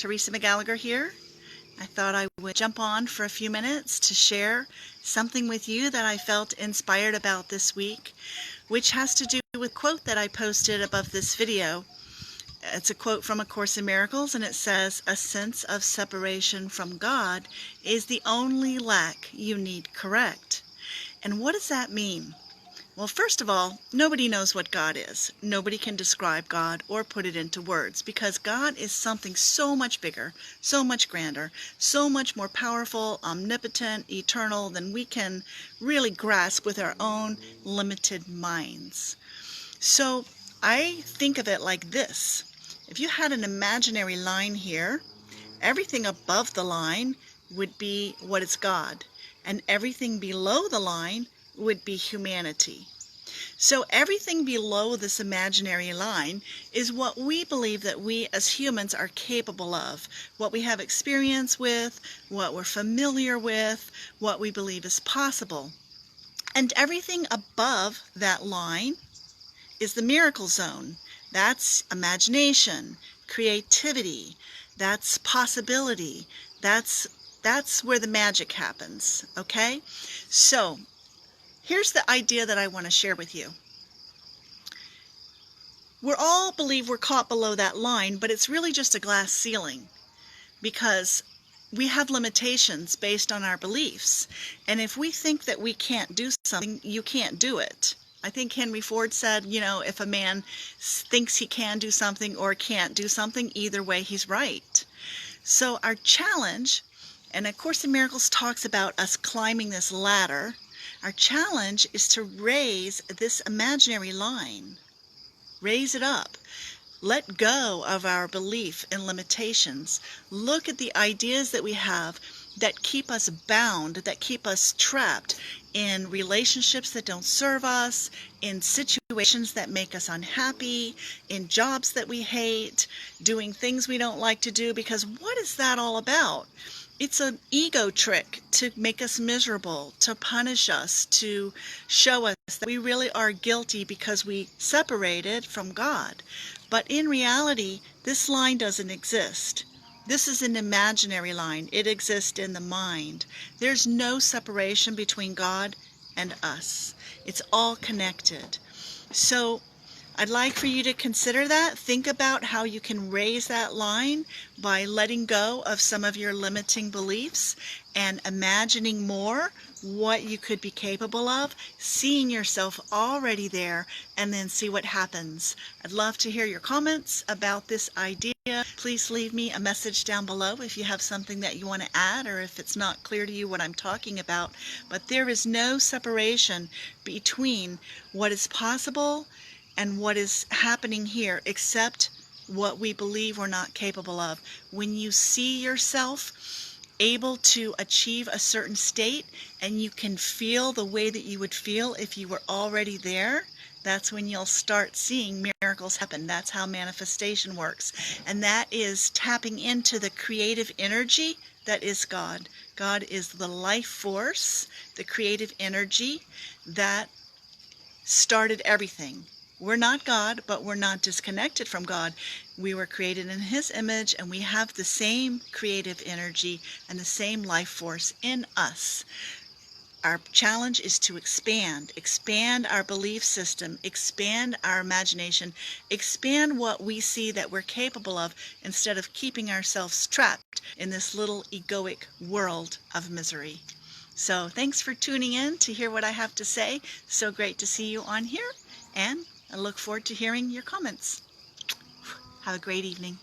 Teresa McGallagher here. I thought I would jump on for a few minutes to share something with you that I felt inspired about this week, which has to do with a quote that I posted above this video. It's a quote from A Course in Miracles, and it says, "A sense of separation from God is the only lack you need correct." And what does that mean? Well, first of all, nobody knows what God is. Nobody can describe God or put it into words, because God is something so much bigger, so much grander, so much more powerful, omnipotent, eternal than we can really grasp with our own limited minds. So I think of it like this. If you had an imaginary line here, everything above the line would be what is God, and everything below the line would be humanity. So everything below this imaginary line is what we believe that we as humans are capable of, what we have experience with, what we're familiar with, what we believe is possible. And everything above that line is the miracle zone. That's imagination, creativity, that's possibility, that's where the magic happens, okay? So here's the idea that I want to share with you. We all believe we're caught below that line, but it's really just a glass ceiling, because we have limitations based on our beliefs. And if we think that we can't do something, you can't do it. I think Henry Ford said, if a man thinks he can do something or can't do something, either way he's right. So our challenge, and A Course in Miracles talks about us climbing this ladder, our challenge is to raise this imaginary line. Raise it up. Let go of our belief in limitations. Look at the ideas that we have that keep us bound, that keep us trapped in relationships that don't serve us, in situations that make us unhappy, in jobs that we hate, doing things we don't like to do, because what is that all about? It's an ego trick to make us miserable, to punish us, to show us that we really are guilty because we separated from God. But in reality, this line doesn't exist. This is an imaginary line. It exists in the mind. There's no separation between God and us. It's all connected. So I'd like for you to consider that. Think about how you can raise that line by letting go of some of your limiting beliefs and imagining more what you could be capable of, seeing yourself already there, and then see what happens. I'd love to hear your comments about this idea. Please leave me a message down below if you have something that you want to add, or if it's not clear to you what I'm talking about. But there is no separation between what is possible and what is happening here, except what we believe we're not capable of. When you see yourself able to achieve a certain state, and you can feel the way that you would feel if you were already there, that's when you'll start seeing miracles happen. That's how manifestation works. And that is tapping into the creative energy that is God. God is the life force, the creative energy that started everything. We're not God, but we're not disconnected from God. We were created in His image, and we have the same creative energy and the same life force in us. Our challenge is to expand our belief system, expand our imagination, expand what we see that we're capable of, instead of keeping ourselves trapped in this little egoic world of misery. So thanks for tuning in to hear what I have to say. So great to see you on here, and I look forward to hearing your comments. Have a great evening.